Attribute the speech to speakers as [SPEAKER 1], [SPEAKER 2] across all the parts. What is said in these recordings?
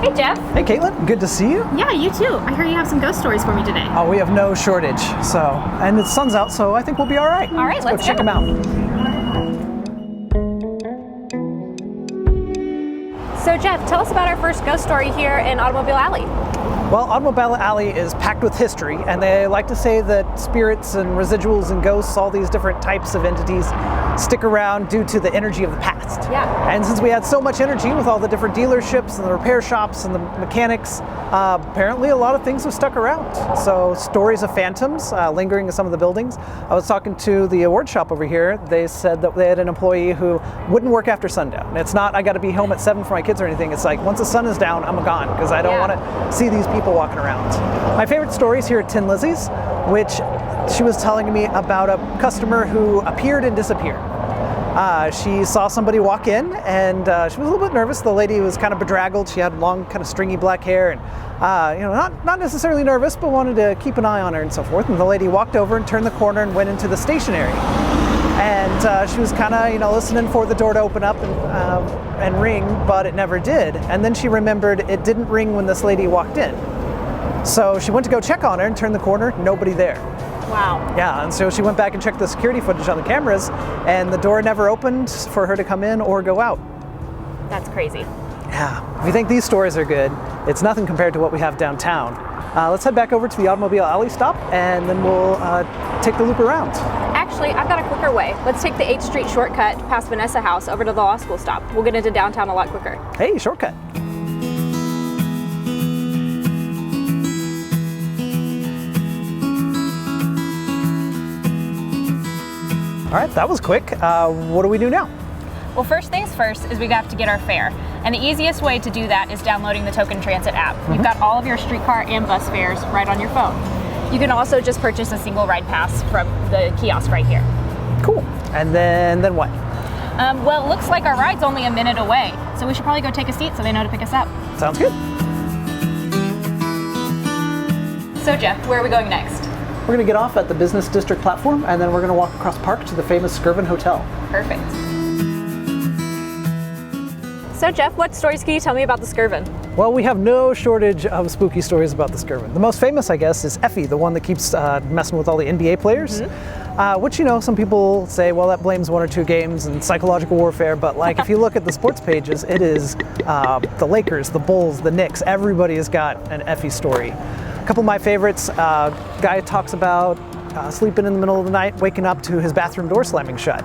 [SPEAKER 1] Hey, Jeff.
[SPEAKER 2] Hey, Caitlin. Good to see you.
[SPEAKER 1] Yeah, you too. I hear you have some ghost stories for me today.
[SPEAKER 2] Oh, we have no shortage. And the sun's out, so I think we'll be all right.
[SPEAKER 1] All right, let's
[SPEAKER 2] go check them out.
[SPEAKER 1] So, Jeff, tell us about our first ghost story here in Automobile Alley.
[SPEAKER 2] Well, Automobile Alley is packed with history, and they like to say that spirits and residuals and ghosts, all these different types of entities, stick around due to the energy of the past.
[SPEAKER 1] Yeah.
[SPEAKER 2] And since we had so much energy with all the different dealerships and the repair shops and the mechanics, apparently a lot of things have stuck around. So stories of phantoms lingering in some of the buildings. I was talking to the award shop over here. They said that they had an employee who wouldn't work after sundown. It's not, I got to be home at 7 for my kids or anything. It's like, once the sun is down, I'm gone, because I don't want to see these people walking around. My favorite story is here at Tin Lizzie's, which she was telling me about a customer who appeared and disappeared. She saw somebody walk in, and she was a little bit nervous. The lady was kind of bedraggled. She had long, kind of stringy black hair, and not necessarily nervous, but wanted to keep an eye on her and so forth. And the lady walked over and turned the corner and went into the stationery. And she was kind of, listening for the door to open up and ring, but it never did. And then she remembered it didn't ring when this lady walked in. So she went to go check on her and turned the corner, nobody there.
[SPEAKER 1] Wow.
[SPEAKER 2] Yeah, and so she went back and checked the security footage on the cameras, and the door never opened for her to come in or go out.
[SPEAKER 1] That's crazy.
[SPEAKER 2] Yeah, if you think these stories are good, it's nothing compared to what we have downtown. Let's head back over to the Automobile Alley stop, and then we'll take the loop around.
[SPEAKER 1] Actually, I've got a quicker way. Let's take the 8th Street shortcut past Vanessa House over to the law school stop. We'll get into downtown a lot quicker.
[SPEAKER 2] Hey, shortcut. All right, that was quick. What do we do now?
[SPEAKER 1] Well, first things first is we have to get our fare. And the easiest way to do that is downloading the Token Transit app. You've got all of your streetcar and bus fares right on your phone. You can also just purchase a single ride pass from the kiosk right here.
[SPEAKER 2] Cool. And then what?
[SPEAKER 1] Well, it looks like our ride's only a minute away, so we should probably go take a seat so they know to pick us up.
[SPEAKER 2] Sounds good.
[SPEAKER 1] So, Jeff, where are we going next?
[SPEAKER 2] We're going to get off at the Business District platform, and then we're going to walk across Park to the famous Skirvin Hotel.
[SPEAKER 1] Perfect. So, Jeff, what stories can you tell me about the Skirvin?
[SPEAKER 2] Well, we have no shortage of spooky stories about the Skirvin. The most famous, I guess, is Effie, the one that keeps messing with all the NBA players. Which, some people say, well, that blames 1 or 2 games and psychological warfare, but if you look at the sports pages, it is the Lakers, the Bulls, the Knicks, everybody has got an Effie story. A couple of my favorites, guy talks about sleeping in the middle of the night, waking up to his bathroom door slamming shut.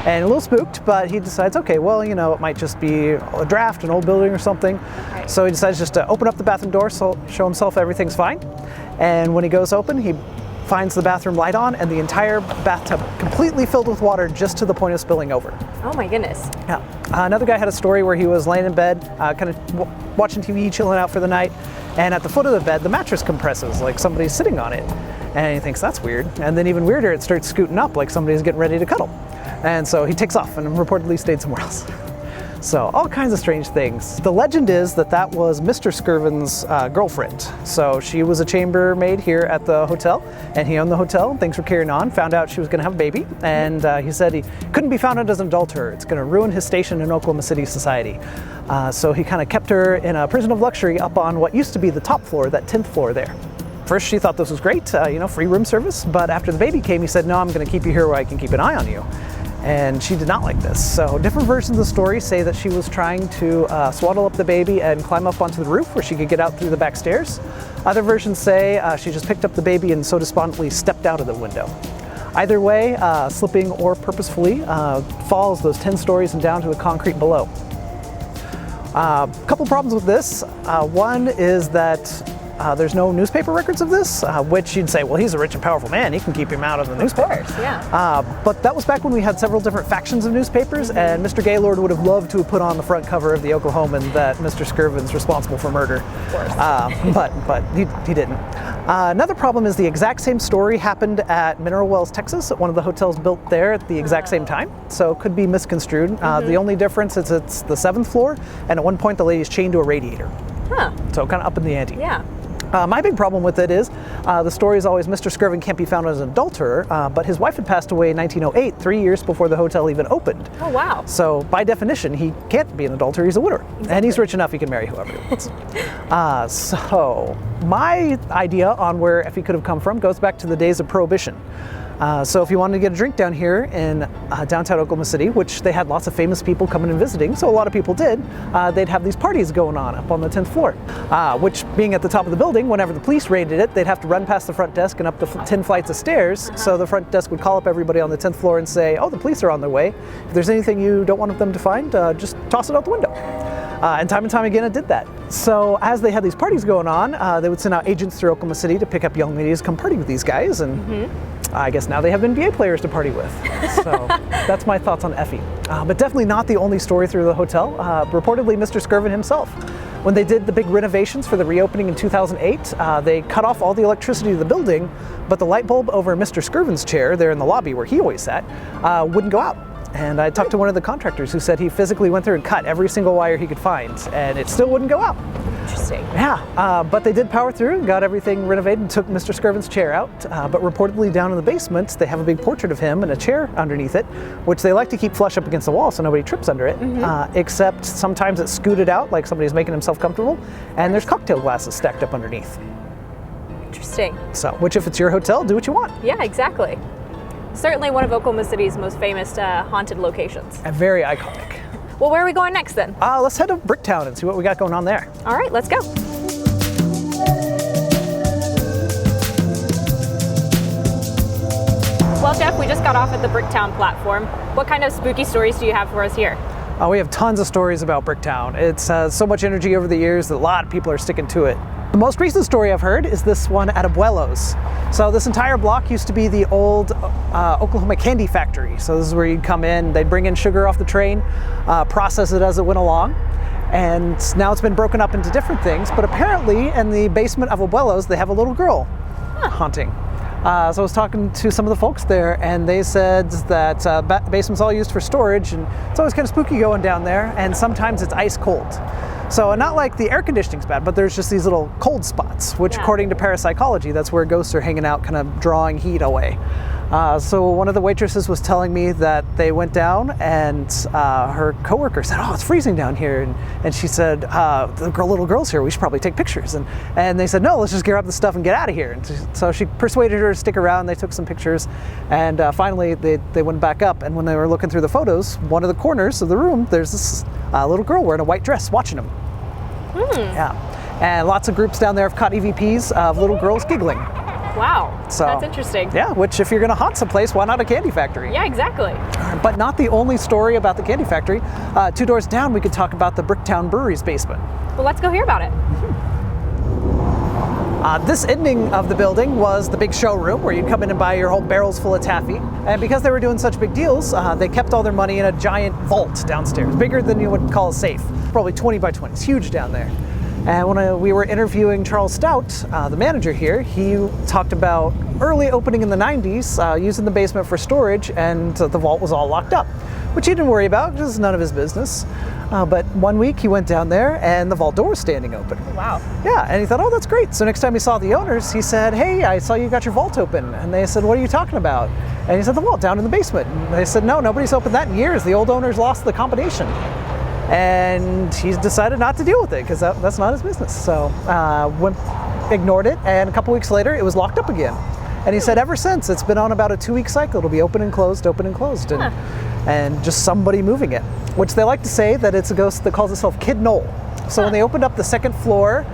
[SPEAKER 2] And a little spooked, but he decides, okay, well, it might just be a draft, an old building or something. Right. So he decides just to open up the bathroom door, so show himself everything's fine. And when he goes open, he finds the bathroom light on and the entire bathtub completely filled with water just to the point of spilling over.
[SPEAKER 1] Oh my goodness.
[SPEAKER 2] Yeah. Another guy had a story where he was laying in bed, kind of watching TV, chilling out for the night, and at the foot of the bed, the mattress compresses like somebody's sitting on it. And he thinks that's weird. And then even weirder, it starts scooting up like somebody's getting ready to cuddle. And so he takes off and reportedly stayed somewhere else. So all kinds of strange things. The legend is that was Mr. Skirvin's girlfriend. So she was a chambermaid here at the hotel, and he owned the hotel. Things were carrying on. Found out she was going to have a baby, and he said he couldn't be found out as an adulterer. It's going to ruin his station in Oklahoma City society. So he kind of kept her in a prison of luxury up on what used to be the top floor, that 10th floor there. First, she thought this was great, free room service. But after the baby came, he said, no, I'm going to keep you here where I can keep an eye on you. And she did not like this. So different versions of the story say that she was trying to swaddle up the baby and climb up onto the roof where she could get out through the back stairs. Other versions say she just picked up the baby and so despondently stepped out of the window. Either way, slipping or purposefully, falls those 10 stories and down to the concrete below. A couple problems with this. One is that there's no newspaper records of this, which you'd say, well, he's a rich and powerful man. He can keep him out of the newspaper.
[SPEAKER 1] Of course, yeah.
[SPEAKER 2] But that was back when we had several different factions of newspapers, and Mr. Gaylord would have loved to have put on the front cover of the Oklahoman that Mr. Skirvin's responsible for murder.
[SPEAKER 1] Of course.
[SPEAKER 2] But he didn't. Another problem is the exact same story happened at Mineral Wells, Texas, at one of the hotels built there at the exact same time. So it could be misconstrued. The only difference is it's the 7th floor, and at one point the lady's chained to a radiator.
[SPEAKER 1] Huh.
[SPEAKER 2] So kind of up in the ante.
[SPEAKER 1] Yeah.
[SPEAKER 2] My big problem with it is the story is always Mr. Skirvin can't be found as an adulterer, but his wife had passed away in 1908, 3 years before the hotel even opened.
[SPEAKER 1] Oh, wow.
[SPEAKER 2] So by definition, he can't be an adulterer, he's a widower.
[SPEAKER 1] Exactly.
[SPEAKER 2] And he's rich enough he can marry whoever he wants. So my idea on where Effie could have come from goes back to the days of Prohibition. So if you wanted to get a drink down here in downtown Oklahoma City, which they had lots of famous people coming and visiting, so a lot of people did, they'd have these parties going on up on the 10th floor, which being at the top of the building, whenever the police raided it, they'd have to run past the front desk and up the 10 flights of stairs, so the front desk would call up everybody on the 10th floor and say, oh, the police are on their way. If there's anything you don't want them to find, just toss it out the window. And time again it did that. So as they had these parties going on, they would send out agents through Oklahoma City to pick up young ladies to come party with these guys, and I guess now they have NBA players to party with. So that's my thoughts on Effie. But definitely not the only story through the hotel. Reportedly, Mr. Skirvin himself, when they did the big renovations for the reopening in 2008, they cut off all the electricity to the building, but the light bulb over Mr. Skirvin's chair there in the lobby where he always sat wouldn't go out. And I talked to one of the contractors who said he physically went through and cut every single wire he could find, and it still wouldn't go out.
[SPEAKER 1] Interesting.
[SPEAKER 2] Yeah, but they did power through and got everything renovated and took Mr. Skirvin's chair out. But reportedly down in the basement, they have a big portrait of him and a chair underneath it, which they like to keep flush up against the wall so nobody trips under it, except sometimes it's scooted out like somebody's making himself comfortable, and there's cocktail glasses stacked up underneath.
[SPEAKER 1] Interesting.
[SPEAKER 2] So, which if it's your hotel, do what you want.
[SPEAKER 1] Yeah, exactly. Certainly one of Oklahoma City's most famous haunted locations.
[SPEAKER 2] And very iconic.
[SPEAKER 1] Well, where are we going next then?
[SPEAKER 2] Let's head to Bricktown and see what we got going on there.
[SPEAKER 1] All right, let's go. Well, Jeff, we just got off at the Bricktown platform. What kind of spooky stories do you have for us here?
[SPEAKER 2] We have tons of stories about Bricktown. It's so much energy over the years that a lot of people are sticking to it. The most recent story I've heard is this one at Abuelo's. So this entire block used to be the old Oklahoma candy factory. So this is where you'd come in, they'd bring in sugar off the train, process it as it went along. And now it's been broken up into different things, but apparently in the basement of Abuelo's, they have a little girl haunting. So I was talking to some of the folks there, and they said that the basement's all used for storage, and it's always kind of spooky going down there, and sometimes it's ice cold. So not like the air conditioning's bad, but there's just these little cold spots, which according to parapsychology, that's where ghosts are hanging out, kind of drawing heat away. So one of the waitresses was telling me that they went down and her coworker said, oh, it's freezing down here. And she said, the little girl's here, we should probably take pictures. And they said, no, let's just grab the stuff and get out of here. And so she persuaded her to stick around. They took some pictures. And finally, they went back up. And when they were looking through the photos, one of the corners of the room, there's this little girl wearing a white dress watching them. Yeah. And lots of groups down there have caught EVPs of little girls giggling.
[SPEAKER 1] Wow, so, that's interesting.
[SPEAKER 2] Yeah, which if you're going to haunt someplace, why not a candy factory?
[SPEAKER 1] Yeah, exactly.
[SPEAKER 2] But not the only story about the candy factory. 2 doors down, we could talk about the Bricktown Brewery's basement.
[SPEAKER 1] Well, let's go hear about it.
[SPEAKER 2] This ending of the building was the big showroom where you'd come in and buy your whole barrels full of taffy. And because they were doing such big deals, they kept all their money in a giant vault downstairs, bigger than you would call a safe, probably 20 by 20. It's huge down there. And when we were interviewing Charles Stout, the manager here, he talked about early opening in the 90s, using the basement for storage, and the vault was all locked up, which he didn't worry about because it's none of his business. But one week he went down there and the vault door was standing open.
[SPEAKER 1] Wow.
[SPEAKER 2] Yeah, and he thought, oh, that's great. So next time he saw the owners, he said, hey, I saw you got your vault open. And they said, what are you talking about? And he said, the vault down in the basement. And they said, no, nobody's opened that in years. The old owners lost the combination. And he's decided not to deal with it because that's not his business. So ignored it, and a couple weeks later it was locked up again. And he said ever since it's been on about a 2-week cycle. It'll be open and closed, and just somebody moving it. Which they like to say that it's a ghost that calls itself Kid Knoll. So when they opened up the second floor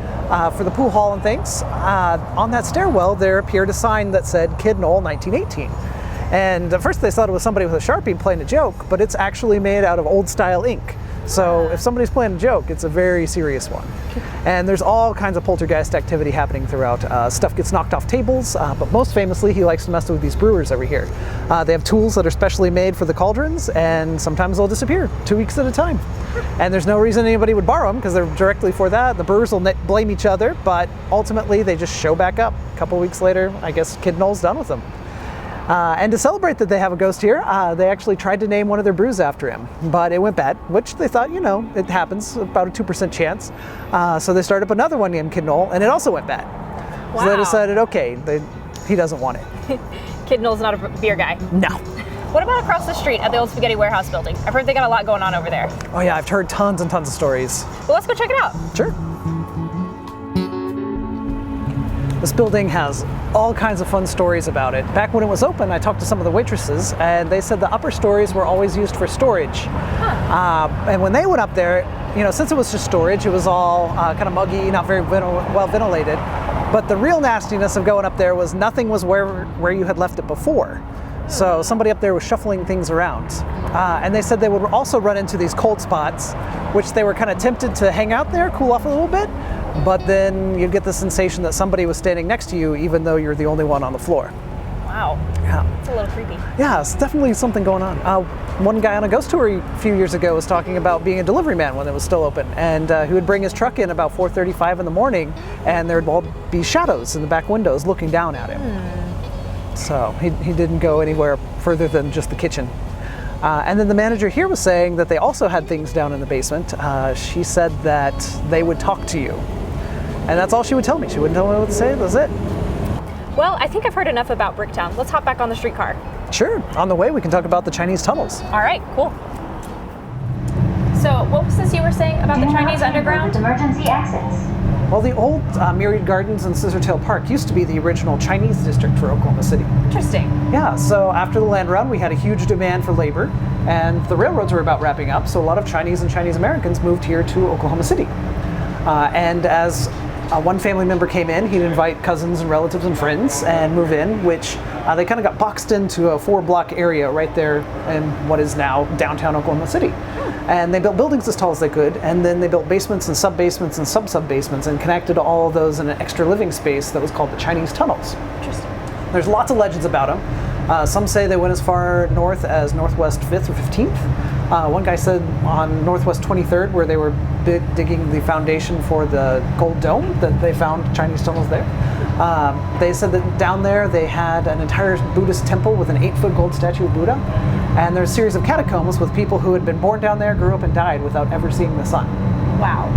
[SPEAKER 2] for the pool hall and things, on that stairwell there appeared a sign that said Kid Knoll 1918. And at first they thought it was somebody with a Sharpie playing a joke, but it's actually made out of old style ink. So if somebody's playing a joke, it's a very serious one. And there's all kinds of poltergeist activity happening throughout. Stuff gets knocked off tables, but most famously, he likes to mess with these brewers over here. They have tools that are specially made for the cauldrons, and sometimes they'll disappear 2 weeks at a time. And there's no reason anybody would borrow them because they're directly for that. The brewers will blame each other, but ultimately they just show back up. A couple weeks later, I guess Kid Knoll's done with them. And to celebrate that they have a ghost here, they actually tried to name one of their brews after him, but it went bad, which they thought, it happens, about a 2% chance. So they started up another one named Kid Knoll, and it also went bad. So they
[SPEAKER 1] Wow.
[SPEAKER 2] decided, okay, he doesn't want it.
[SPEAKER 1] Kid Noel's not a beer guy.
[SPEAKER 2] No.
[SPEAKER 1] What about across the street at the old Spaghetti Warehouse building? I've heard they got a lot going on over there.
[SPEAKER 2] Oh yeah, I've heard tons and tons of stories.
[SPEAKER 1] Well, let's go check it out.
[SPEAKER 2] Sure. This building has all kinds of fun stories about it. Back when it was open, I talked to some of the waitresses, and they said the upper stories were always used for storage. And when they went up there, since it was just storage, it was all kind of muggy, not very well ventilated. But the real nastiness of going up there was nothing was where you had left it before. So somebody up there was shuffling things around. And they said they would also run into these cold spots, which they were kind of tempted to hang out there, cool off a little bit. But then you'd get the sensation that somebody was standing next to you, even though you're the only one on the floor.
[SPEAKER 1] Wow.
[SPEAKER 2] Yeah.
[SPEAKER 1] It's a little creepy.
[SPEAKER 2] Yeah, it's definitely something going on. One guy on a ghost tour a few years ago was talking about being a delivery man when it was still open, and he would bring his truck in about 4:35 in the morning, and there'd all be shadows in the back windows looking down at him. So he didn't go anywhere further than just the kitchen. And then the manager here was saying that they also had things down in the basement. She said that they would talk to you. And that's all she would tell me. She wouldn't tell me what to say. That's it.
[SPEAKER 1] Well, I think I've heard enough about Bricktown. Let's hop back on the streetcar.
[SPEAKER 2] Sure. On the way, we can talk about the Chinese tunnels.
[SPEAKER 1] All right, cool. So what was this you were saying about the Chinese underground?
[SPEAKER 3] Emergency exits.
[SPEAKER 2] Well, the old Myriad Gardens and Scissortail Park used to be the original Chinese district for Oklahoma City.
[SPEAKER 1] Interesting.
[SPEAKER 2] Yeah, so after the land run, we had a huge demand for labor, and the railroads were about wrapping up, so a lot of Chinese and Chinese Americans moved here to Oklahoma City. And as one family member came in, he'd invite cousins and relatives and friends and move in, which they kind of got boxed into a 4-block area right there in what is now downtown Oklahoma City. And they built buildings as tall as they could, and then they built basements and sub-basements and sub-sub-basements and connected all of those in an extra living space that was called the Chinese tunnels.
[SPEAKER 1] Interesting.
[SPEAKER 2] There's lots of legends about them. Some say they went as far north as Northwest 5th or 15th. One guy said on Northwest 23rd, where they were digging the foundation for the Gold Dome, that they found Chinese tunnels there. They said that down there they had an entire Buddhist temple with an 8-foot gold statue of Buddha. And there's a series of catacombs with people who had been born down there, grew up and died without ever seeing the sun.
[SPEAKER 1] Wow.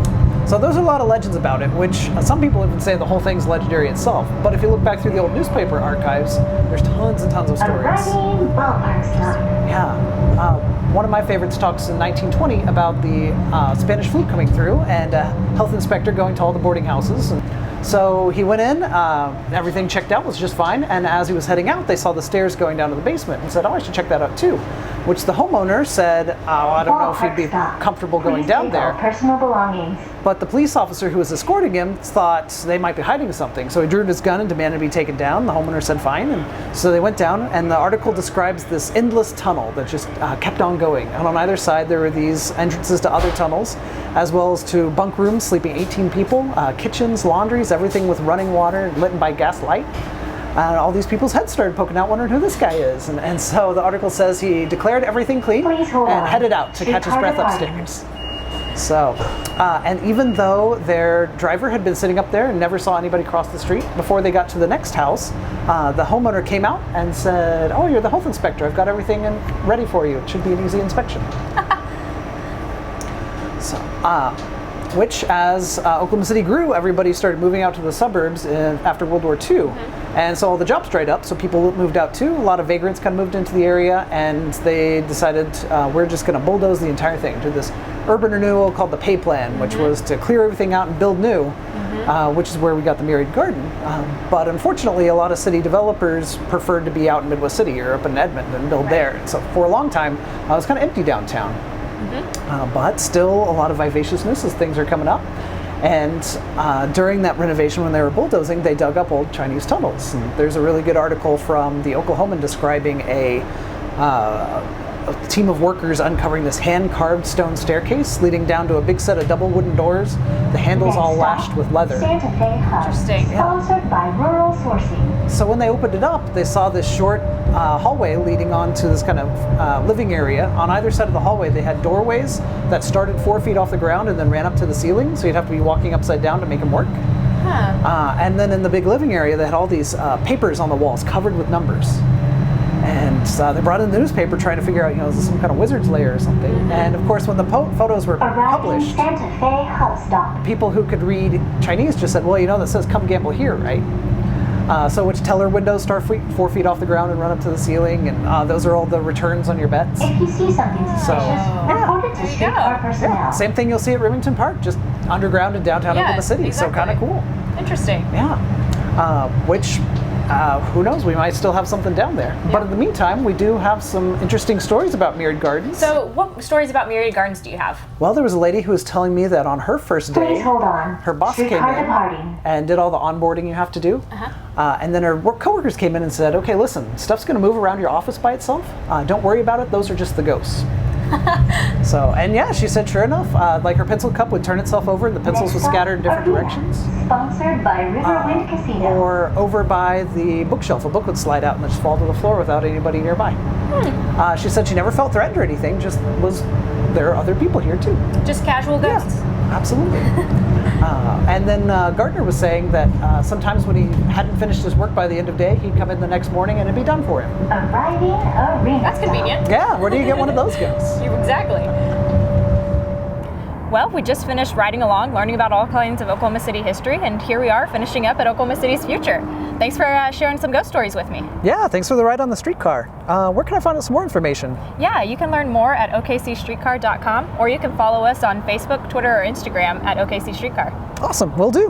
[SPEAKER 2] So those are a lot of legends about it, which some people even say the whole thing's legendary itself. But if you look back through the old newspaper archives, there's tons and tons of stories.
[SPEAKER 3] Arriving ballpark stop.
[SPEAKER 2] Yeah. One of my favorites talks in 1920 about the Spanish flu coming through and a health inspector going to all the boarding houses. So he went in, everything checked out, was just fine, and as he was heading out, they saw the stairs going down to the basement and said, oh, I should check that out too. Which the homeowner said, oh, I don't know if he'd be comfortable going down there.
[SPEAKER 3] Personal belongings.
[SPEAKER 2] But the police officer who was escorting him thought they might be hiding something. So he drew his gun and demanded to be taken down. The homeowner said fine, and so they went down, and the article describes this endless tunnel that just kept on going. And on either side there were these entrances to other tunnels, as well as to bunk rooms sleeping 18 people, kitchens, laundries, everything with running water lit by gas light. And all these people's heads started poking out, wondering who this guy is. And so the article says he declared everything clean and headed out to catch his breath upstairs. So, and even though their driver had been sitting up there and never saw anybody cross the street, before they got to the next house, the homeowner came out and said, oh, you're the health inspector. I've got everything ready for you. It should be an easy inspection. So, which as Oklahoma City grew, everybody started moving out to the suburbs after World War II. And so all the jobs dried up, so people moved out too. A lot of vagrants kind of moved into the area, and they decided we're just going to bulldoze the entire thing, do this urban renewal called the Pay Plan, which was to clear everything out and build new, which is where we got the Myriad Garden. But unfortunately, a lot of city developers preferred to be out in Midwest City or up in Edmond and build there. So for a long time, it was kind of empty downtown. But still a lot of vivaciousness as things are coming up. And during that renovation, when they were bulldozing, they dug up old Chinese tunnels. And there's a really good article from the Oklahoman describing a team of workers uncovering this hand-carved stone staircase leading down to a big set of double wooden doors, the handles all lashed with leather.
[SPEAKER 3] Santa Fe Hub.
[SPEAKER 1] Interesting.
[SPEAKER 3] Sponsored by Rural Sourcing.
[SPEAKER 2] So when they opened it up, they saw this short hallway leading onto this kind of living area. On either side of the hallway, they had doorways that started 4 feet off the ground and then ran up to the ceiling, so you'd have to be walking upside down to make them work. And then in the big living area, they had all these papers on the walls covered with numbers. And they brought in the newspaper trying to figure out, is this some kind of wizard's lair or something? And of course, when the photos were
[SPEAKER 3] Arriving
[SPEAKER 2] published,
[SPEAKER 3] Santa Fe hub stop.
[SPEAKER 2] people who could read Chinese just said, well, that says come gamble here, right? So which teller windows start 4 feet off the ground and run up to the ceiling, and those are all the returns on your bets.
[SPEAKER 3] If you see something suspicious, report it to streetcar personnel.
[SPEAKER 2] Yeah, same thing you'll see at Remington Park, just underground in downtown Oklahoma City.
[SPEAKER 1] Exactly.
[SPEAKER 2] So kind of cool.
[SPEAKER 1] Interesting.
[SPEAKER 2] Yeah. Which, who knows, we might still have something down there. But in the meantime, we do have some interesting stories about Myriad Gardens.
[SPEAKER 1] So what stories about Myriad Gardens do you have?
[SPEAKER 2] Well, there was a lady who was telling me that on her first day,
[SPEAKER 3] Please hold on.
[SPEAKER 2] her boss came
[SPEAKER 3] Streetcar
[SPEAKER 2] in
[SPEAKER 3] departing.
[SPEAKER 2] and did all the onboarding you have to do. And then her coworkers came in and said, okay, listen, stuff's going to move around your office by itself. Don't worry about it. Those are just the ghosts. So, and yeah, she said, sure enough, like her pencil cup would turn itself over and the pencils would scatter in different directions.
[SPEAKER 3] Sponsored by Riverwind Casino.
[SPEAKER 2] Or over by the bookshelf, a book would slide out and just fall to the floor without anybody nearby. She said she never felt threatened or anything, just there are other people here too.
[SPEAKER 1] Just casual ghosts?
[SPEAKER 2] Yeah, absolutely. And then Gardner was saying that sometimes when he hadn't finished his work by the end of day, he'd come in the next morning and it'd be done for him.
[SPEAKER 3] Arriving arena.
[SPEAKER 1] That's convenient.
[SPEAKER 2] Yeah, where do you get one of those ghosts?
[SPEAKER 1] Exactly. Well, we just finished riding along, learning about all kinds of Oklahoma City history, and here we are finishing up at Oklahoma City's future. Thanks for sharing some ghost stories with me.
[SPEAKER 2] Yeah, thanks for the ride on the streetcar. Where can I find out some more information?
[SPEAKER 1] Yeah, you can learn more at okcstreetcar.com, or you can follow us on Facebook, Twitter, or Instagram at OKC Streetcar.
[SPEAKER 2] Awesome, will do.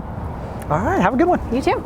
[SPEAKER 2] All right, have a good one.
[SPEAKER 1] You too.